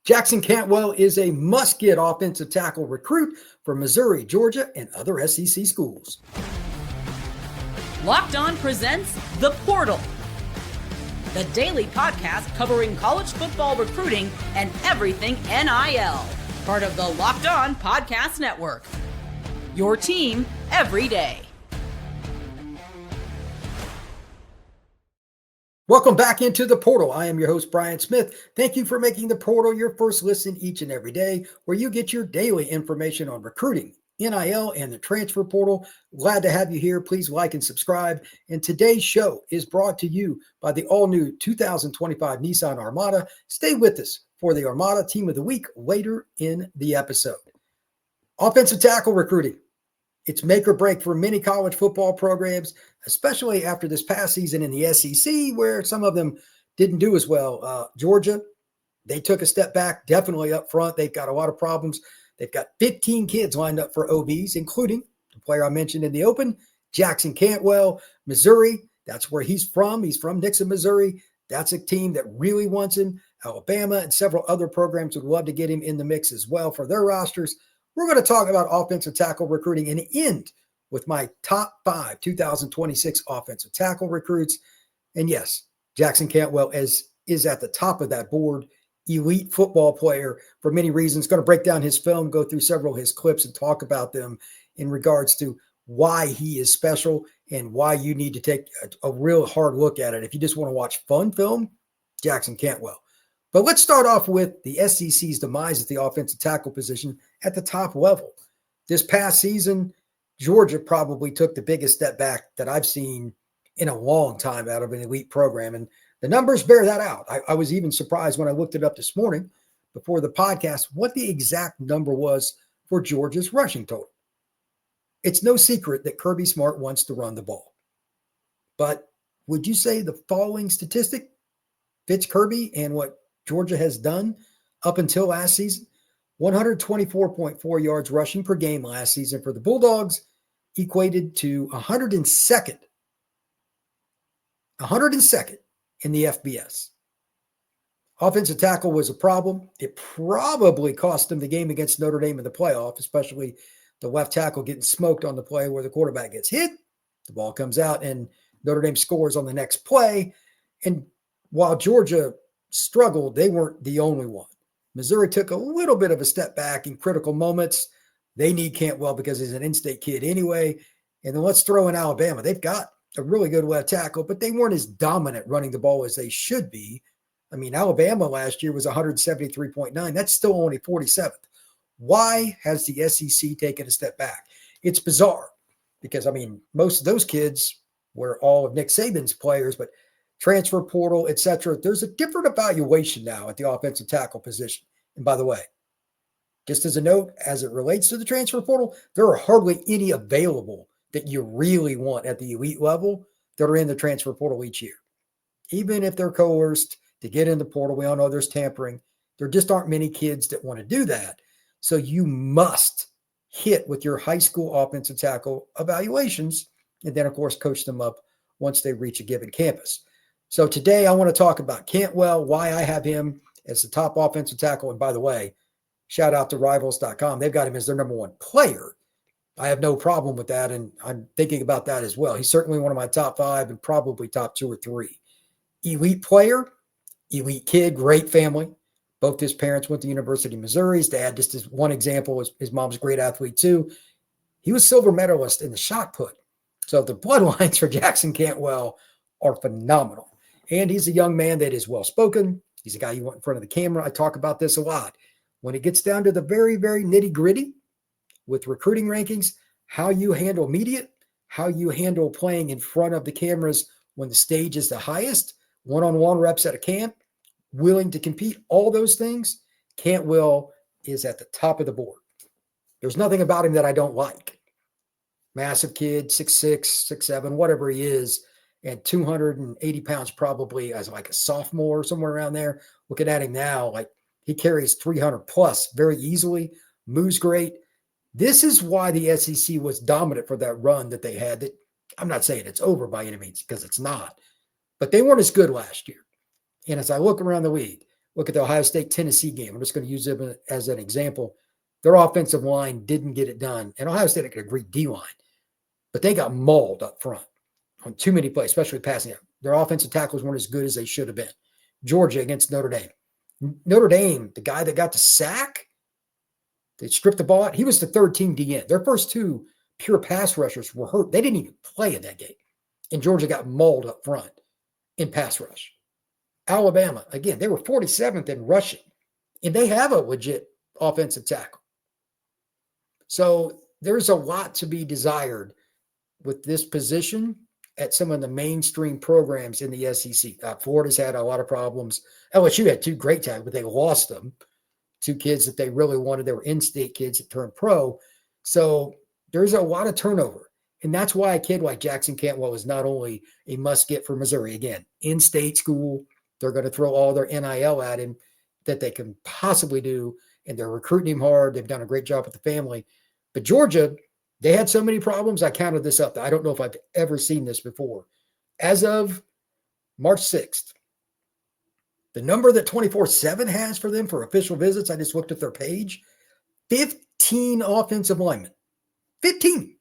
Jackson Cantwell is a must-get offensive tackle recruit for Missouri, Georgia, and other SEC schools. Locked On presents The Portal, the daily podcast covering college football recruiting and everything NIL. Part of the Locked On Podcast Network. Your team every day. Welcome back into The Portal. I am your host, Brian Smith. Thank you for making The Portal your first listen each and every day, where you get your daily information on recruiting, NIL, and the transfer portal. Glad to have you here. Please like and subscribe. And today's show is brought to you by the all-new 2025 Nissan Armada. Stay with us for the Armada Team of the Week later in the episode. Offensive tackle recruiting. It's make or break for many college football programs, especially after this past season in the SEC, where some of them didn't do as well. Georgia, they took a step back, definitely up front. They've got a lot of problems. They've got 15 kids lined up for OBs, including the player I mentioned in the open, Jackson Cantwell. Missouri, that's where he's from. He's from Dixon, Missouri. That's a team that really wants him. Alabama and several other programs would love to get him in the mix as well for their rosters. We're going to talk about offensive tackle recruiting and end with my top 5 2026 offensive tackle recruits. And yes, Jackson Cantwell is at the top of that board. Elite football player for many reasons. Going to break down his film, go through several of his clips and talk about them in regards to why he is special and why you need to take a real hard look at it. If you just want to watch fun film, Jackson Cantwell. But let's start off with the SEC's demise at the offensive tackle position at the top level. This past season, Georgia probably took the biggest step back that I've seen in a long time out of an elite program. And the numbers bear that out. I was even surprised when I looked it up this morning before the podcast, what the exact number was for Georgia's rushing total. It's no secret that Kirby Smart wants to run the ball. But would you say the following statistic fits Kirby and what Georgia has done up until last season? 124.4 yards rushing per game last season for the Bulldogs equated to 102nd in the FBS. Offensive tackle was a problem. It probably cost them the game against Notre Dame in the playoff, especially the left tackle getting smoked on the play where the quarterback gets hit. The ball comes out and Notre Dame scores on the next play. And while Georgia struggled, they weren't the only one. Missouri took a little bit of a step back in critical moments. They need Cantwell because he's an in-state kid anyway. And then let's throw in Alabama. They've got a really good left tackle, but they weren't as dominant running the ball as they should be. I mean, Alabama last year was 173.9. That's still only 47th. Why has the SEC taken a step back? It's bizarre because, I mean, most of those kids were all of Nick Saban's players, but transfer portal, etc. There's a different evaluation now at the offensive tackle position. And by the way, just as a note, as it relates to the transfer portal, there are hardly any available that you really want at the elite level that are in the transfer portal each year. Even if they're coerced to get in the portal, we all know there's tampering. There just aren't many kids that want to do that. So you must hit with your high school offensive tackle evaluations and then, of course, coach them up once they reach a given campus. So today I want to talk about Cantwell, why I have him as the top offensive tackle. And by the way, shout out to rivals.com. They've got him as their number 1 player. I have no problem with that, and I'm thinking about that as well. He's certainly one of my top 5 and probably top 2 or 3. Elite player, elite kid, great family. Both his parents went to University of Missouri. His dad, just as one example, his mom's a great athlete too. He was silver medalist in the shot put. So the bloodlines for Jackson Cantwell are phenomenal. And he's a young man that is well-spoken. He's a guy you want in front of the camera. I talk about this a lot. When it gets down to the very, very nitty-gritty with recruiting rankings, how you handle media, how you handle playing in front of the cameras when the stage is the highest, one-on-one reps at a camp, willing to compete, all those things, Cantwell is at the top of the board. There's nothing about him that I don't like. Massive kid, 6'6", 6'7", whatever he is, and 280 pounds probably as like a sophomore, somewhere around there. Looking at him now, like he carries 300 plus very easily, moves great. This is why the SEC was dominant for that run that they had. That I'm not saying it's over by any means because it's not, but they weren't as good last year. And as I look around the league, Look at the Ohio State-Tennessee game. I'm just going to use them as an example. Their offensive line didn't get it done. And Ohio State had a great D-line, but they got mauled up front on too many plays, especially passing. Their offensive tackles weren't as good as they should have been. Georgia against Notre Dame. Notre Dame, the guy that got the sack, they stripped the ball out. He was the third team DN. Their first two pure pass rushers were hurt. They didn't even play in that game. And Georgia got mauled up front in pass rush. Alabama, again, they were 47th in rushing. And they have a legit offensive tackle. So there's a lot to be desired with this position at some of the mainstream programs in the SEC. Florida's had a lot of problems. LSU had two great tackles, but they lost them. Two kids that they really wanted. They were in-state kids that turned pro. So there's a lot of turnover. And that's why a kid like Jackson Cantwell is not only a must-get for Missouri. Again, in-state school, they're going to throw all their NIL at him that they can possibly do, and they're recruiting him hard. They've done a great job with the family. But Georgia, they had so many problems. I counted this up. I don't know if I've ever seen this before. As of March 6th, the number that 24/7 has for them for official visits, I just looked at their page, 15 offensive linemen. 15.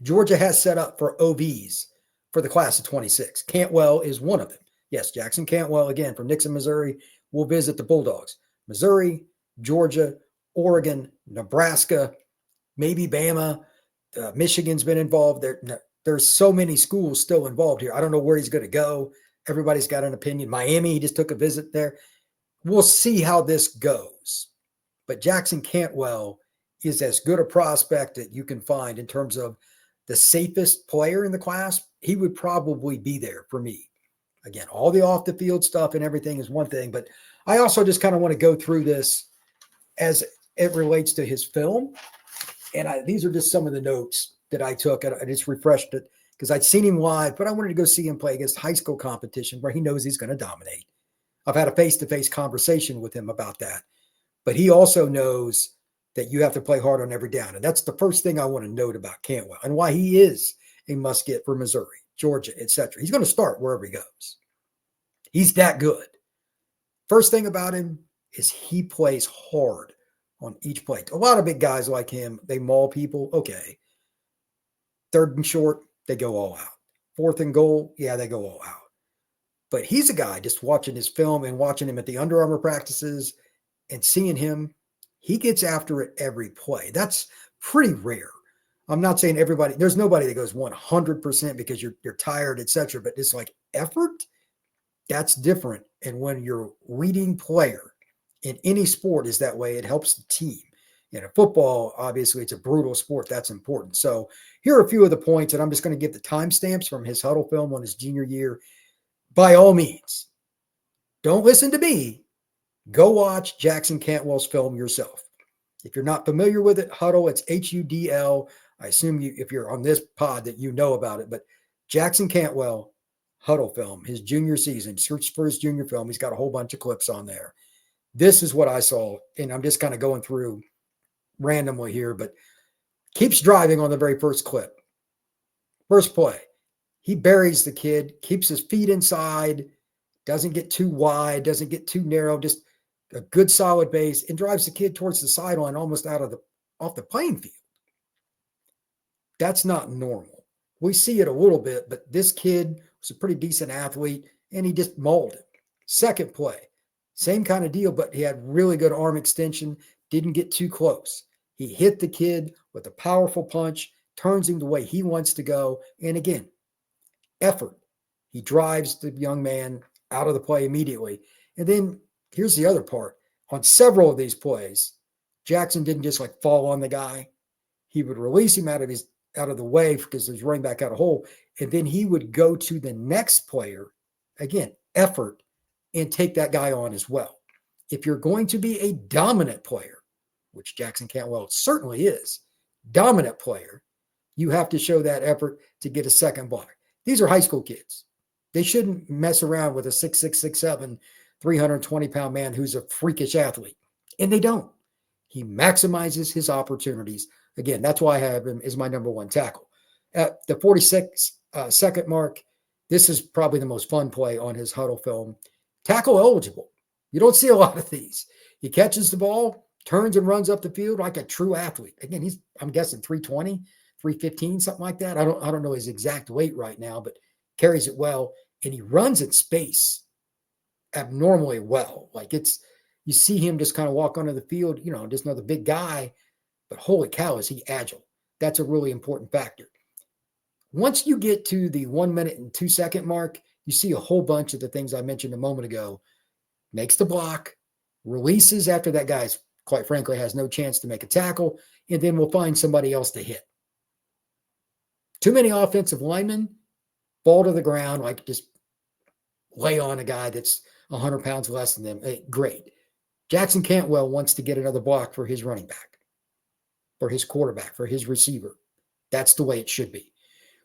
Georgia has set up for OVs for the class of 26. Cantwell is one of them. Yes, Jackson Cantwell, again, from Nixon, Missouri, will visit the Bulldogs. Missouri, Georgia, Oregon, Nebraska, maybe Bama, Michigan's been involved. There's so many schools still involved here. I don't know where he's going to go. Everybody's got an opinion. Miami, he just took a visit there. We'll see how this goes. But Jackson Cantwell is as good a prospect that you can find in terms of the safest player in the class. He would probably be there for me. Again, all the off the field stuff and everything is one thing, but I also just kind of want to go through this as it relates to his film. And these are just some of the notes that I took. I just refreshed it because I'd seen him live, but I wanted to go see him play against high school competition where he knows he's going to dominate. I've had a face-to-face conversation with him about that, but he also knows that you have to play hard on every down. And that's the first thing I want to note about Cantwell and why he is a must-get for Missouri, Georgia, etc. He's going to start wherever he goes. He's that good. First thing about him is he plays hard on each play. A lot of big guys like him, they maul people. Okay. Third and short, they go all out. Fourth and goal, yeah, they go all out. But he's a guy, just watching his film and watching him at the Under Armour practices and seeing him, he gets after it every play. That's pretty rare. I'm not saying everybody, there's nobody that goes 100% because you're tired, etc. But it's like effort, that's different. And when you're reading player in any sport is that way, it helps the team. In a football, obviously, it's a brutal sport. That's important. So here are a few of the points, and I'm just going to give the timestamps from his huddle film on his junior year. By all means, don't listen to me. Go watch Jackson Cantwell's film yourself. If you're not familiar with it, Huddle, it's HUDL. I assume if you're on this pod that you know about it, but Jackson Cantwell, Huddle film, his junior season, search for his junior film. He's got a whole bunch of clips on there. This is what I saw, and I'm just kind of going through randomly here, but keeps driving on the very first clip. First play. He buries the kid, keeps his feet inside, doesn't get too wide, doesn't get too narrow, just a good solid base, and drives the kid towards the sideline, almost off the playing field. That's not normal. We see it a little bit, but this kid was a pretty decent athlete, and he just mauled it. Second play, same kind of deal, but he had really good arm extension, didn't get too close. He hit the kid with a powerful punch, turns him the way he wants to go, and again, effort. He drives the young man out of the play immediately. And then here's the other part. On several of these plays, Jackson didn't just like fall on the guy. He would release him out of the way because he's running back out of hole. And then he would go to the next player, again, effort, and take that guy on as well. If you're going to be a dominant player, which Jackson Cantwell certainly is, dominant player, you have to show that effort to get a second block. These are high school kids. They shouldn't mess around with a 6'6", 6'7", 320-pound man who's a freakish athlete. And they don't. He maximizes his opportunities. Again, that's why I have him as my number one tackle. At the 46-second mark, this is probably the most fun play on his huddle film. Tackle eligible. You don't see a lot of these. He catches the ball, turns and runs up the field like a true athlete. Again, I'm guessing 320, 315, something like that. I don't know his exact weight right now, but carries it well. And he runs in space abnormally well. Like you see him just kind of walk onto the field, just another big guy, but holy cow, is he agile. That's a really important factor. Once you get to the 1 minute and 2 second mark, you see a whole bunch of the things I mentioned a moment ago. Makes the block, releases after that guy's, quite frankly, has no chance to make a tackle, and then we'll find somebody else to hit. Too many offensive linemen fall to the ground, like just lay on a guy that's 100 pounds less than them. Hey, great. Jackson Cantwell wants to get another block for his running back, for his quarterback, for his receiver. That's the way it should be.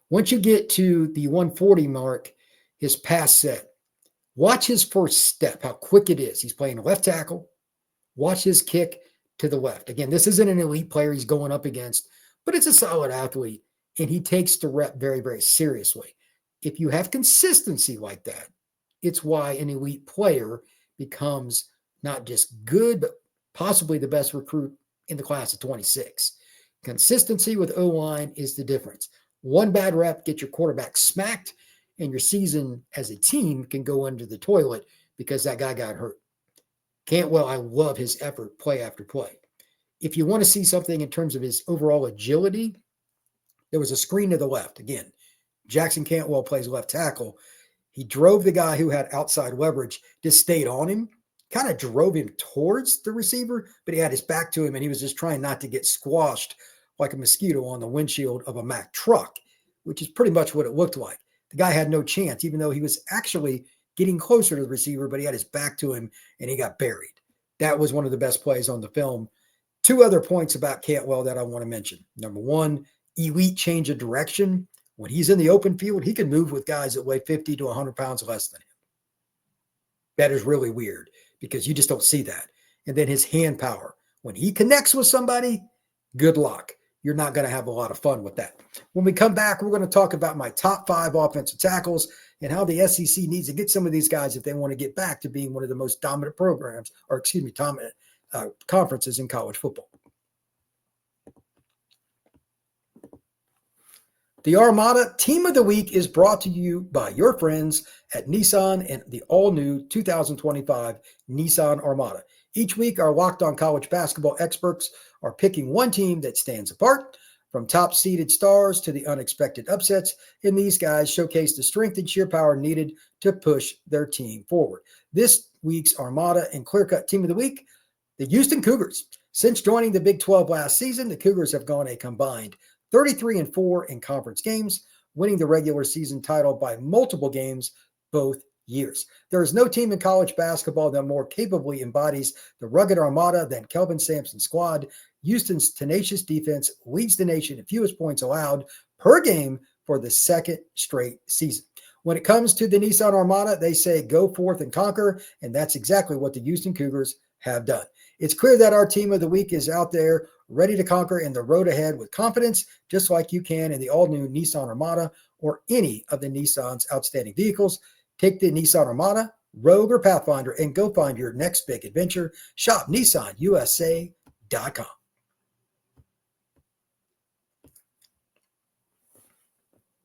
Once you get to the 140 mark, his pass set, watch his first step, how quick it is. He's playing left tackle. Watch his kick to the left. Again, this isn't an elite player he's going up against, but it's a solid athlete, and he takes the rep very, very seriously. If you have consistency like that, it's why an elite player becomes not just good, but possibly the best recruit in the class of 26. Consistency with O-line is the difference. One bad rep, get your quarterback smacked, and your season as a team can go under the toilet because that guy got hurt. Cantwell, I love his effort play after play. If you want to see something in terms of his overall agility, there was a screen to the left. Again, Jackson Cantwell plays left tackle. He drove the guy who had outside leverage, just stayed on him, kind of drove him towards the receiver, but he had his back to him, and he was just trying not to get squashed like a mosquito on the windshield of a Mack truck, which is pretty much what it looked like. The guy had no chance, even though he was actually getting closer to the receiver, but he had his back to him, and he got buried. That was one of the best plays on the film. Two other points about Cantwell that I want to mention. Number one, elite change of direction. When he's in the open field, he can move with guys that weigh 50 to 100 pounds less than him. That is really weird because you just don't see that. And then his hand power. When he connects with somebody, good luck. You're not going to have a lot of fun with that. When we come back, we're going to talk about my top 5 offensive tackles and how the SEC needs to get some of these guys if they want to get back to being one of the most dominant programs, dominant conferences in college football. The Armada Team of the Week is brought to you by your friends at Nissan and the all-new 2025 Nissan Armada. Each week, our Locked On College basketball experts are picking one team that stands apart, from top-seeded stars to the unexpected upsets, and these guys showcase the strength and sheer power needed to push their team forward. This week's Armada and clear-cut Team of the Week, the Houston Cougars. Since joining the Big 12 last season, the Cougars have gone a combined 33-4 in conference games, winning the regular season title by multiple games both years. There is no team in college basketball that more capably embodies the rugged Armada than Kelvin Sampson's squad. Houston's tenacious defense leads the nation in fewest points allowed per game for the second straight season. When it comes to the Nissan Armada, they say go forth and conquer, and that's exactly what the Houston Cougars have done. It's clear that our Team of the Week is out there ready to conquer in the road ahead with confidence, just like you can in the all-new Nissan Armada or any of the Nissan's outstanding vehicles. Take the Nissan Armada, Rogue, or Pathfinder and go find your next big adventure. Shop NissanUSA.com.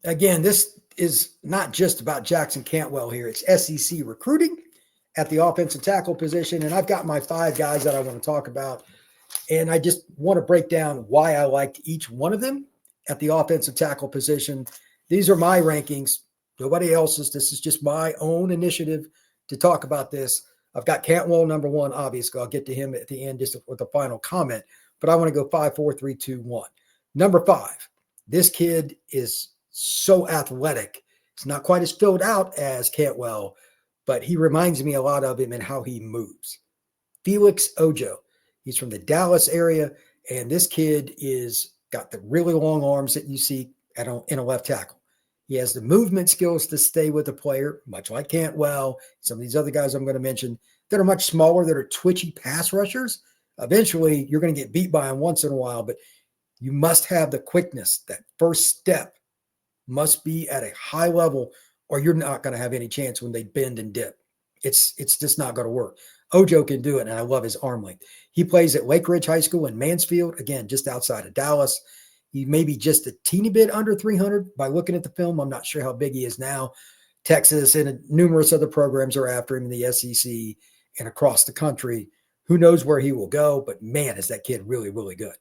Again, this is not just about Jackson Cantwell here. It's SEC recruiting at the offensive tackle position, and I've got my 5 guys that I want to talk about. And I just want to break down why I liked each one of them at the offensive tackle position. These are my rankings, nobody else's. This is just my own initiative to talk about this. I've got Cantwell number 1, obviously. I'll get to him at the end just with a final comment. But I want to go 5, 4, 3, 2, 1. Number 5, this kid is so athletic. He's not quite as filled out as Cantwell, but he reminds me a lot of him in how he moves. Felix Ojo. He's from the Dallas area, and this kid is got the really long arms that you see in a left tackle. He has the movement skills to stay with the player, much like Cantwell, some of these other guys I'm going to mention that are much smaller, that are twitchy pass rushers. Eventually, you're going to get beat by them once in a while, but you must have the quickness. That first step must be at a high level, or you're not going to have any chance when they bend and dip. It's just not going to work. Ojo can do it, and I love his arm length. He plays at Lake Ridge High School in Mansfield, again, just outside of Dallas. He may be just a teeny bit under 300 by looking at the film. I'm not sure how big he is now. Texas and numerous other programs are after him in the SEC and across the country. Who knows where he will go, but man, is that kid really, really good.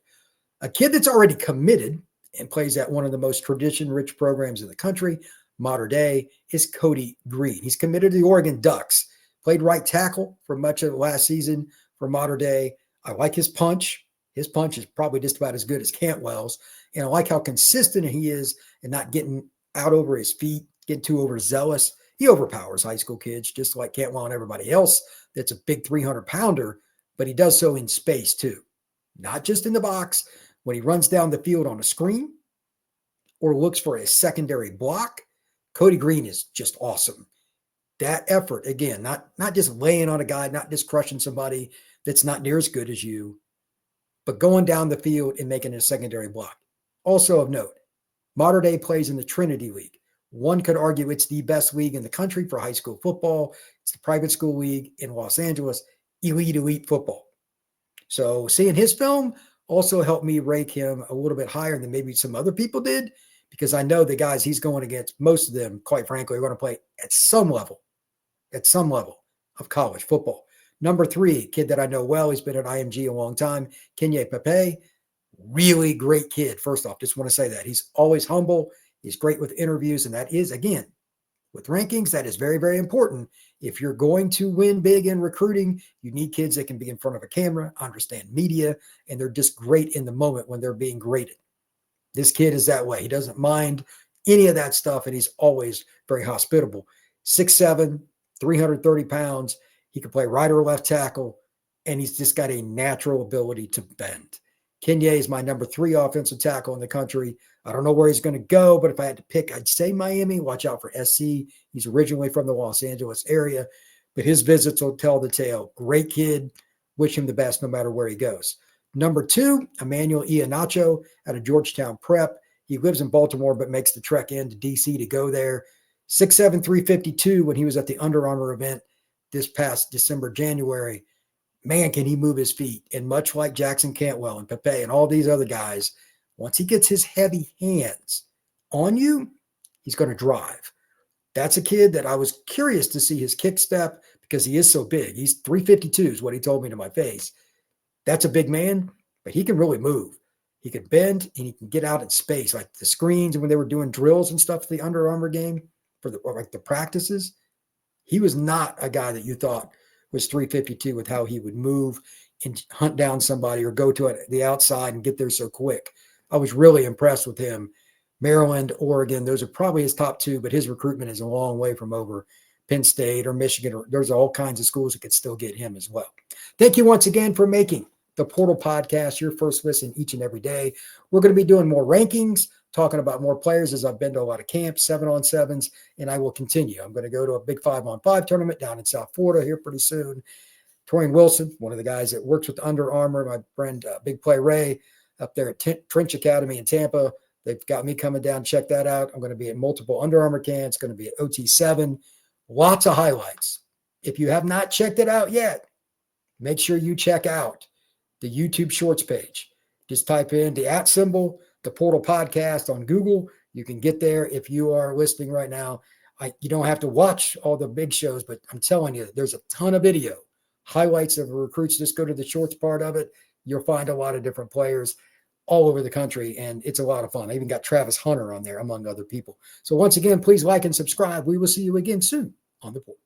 A kid that's already committed and plays at one of the most tradition-rich programs in the country, modern day, is Kodi Greene. He's committed to the Oregon Ducks. Played right tackle for much of the last season for modern day. I like his punch. His punch is probably just about as good as Cantwell's. And I like how consistent he is and not getting out over his feet, getting too overzealous. He overpowers high school kids, just like Cantwell and everybody else that's a big 300-pounder, but he does so in space too. Not just in the box. When he runs down the field on a screen or looks for a secondary block, Kodi Greene is just awesome. That effort, again, not just laying on a guy, not just crushing somebody that's not near as good as you, but going down the field and making a secondary block. Also of note, modern day plays in the Trinity League. One could argue it's the best league in the country for high school football. It's the private school league in Los Angeles, elite football. So seeing his film also helped me rank him a little bit higher than maybe some other people did, because I know the guys he's going against, most of them, quite frankly, are going to play at some level of college football. Number 3, kid that I know well, he's been at IMG a long time, Keenyi Pepe. Really great kid. First off, just want to say that. He's always humble. He's great with interviews, and that is, again, with rankings, that is very, very important. If you're going to win big in recruiting, you need kids that can be in front of a camera, understand media, and they're just great in the moment when they're being graded. This kid is that way. He doesn't mind any of that stuff, and he's always very hospitable. 6'7", 330 pounds. He can play right or left tackle, and he's just got a natural ability to bend. Keenyi is my number 3 offensive tackle in the country. I don't know where he's going to go, but if I had to pick, I'd say Miami. Watch out for SC. He's originally from the Los Angeles area, but his visits will tell the tale. Great kid. Wish him the best no matter where he goes. Number 2, Immanuel Iheanacho out of Georgetown Prep. He lives in Baltimore, but makes the trek into D.C. to go there. 6'7", 352 when he was at the Under Armour event this past December, January. Man, can he move his feet. And much like Jackson Cantwell and Pepe and all these other guys, once he gets his heavy hands on you, he's going to drive. That's a kid that I was curious to see his kick step because he is so big. He's 352 is what he told me to my face. That's a big man, but he can really move. He can bend and he can get out in space. Like the screens and when they were doing drills and stuff, the Under Armour game for the practices, he was not a guy that you thought was 352 with how he would move and hunt down somebody or go to the outside and get there so quick. I was really impressed with him. Maryland, Oregon, those are probably his top 2, but his recruitment is a long way from over Penn State or Michigan. Or there's all kinds of schools that could still get him as well. Thank you once again for making the Portal Podcast your first listen each and every day. We're going to be doing more rankings, talking about more players as I've been to a lot of camps, 7-on-7s, and I will continue. I'm going to go to a big 5-on-5 tournament down in South Florida here pretty soon. Torian Wilson, one of the guys that works with Under Armour, my friend Big Play Ray up there at Trench Academy in Tampa. They've got me coming down. Check that out. I'm going to be at multiple Under Armour camps. It's going to be at OT7. Lots of highlights. If you have not checked it out yet, make sure you check out the YouTube Shorts page. Just type in the @ symbol, the Portal Podcast on Google. You can get there if you are listening right now. You don't have to watch all the big shows, but I'm telling you, there's a ton of video. Highlights of recruits. Just go to the shorts part of it. You'll find a lot of different players all over the country, and it's a lot of fun. I even got Travis Hunter on there, among other people. So once again, please like and subscribe. We will see you again soon on the Portal.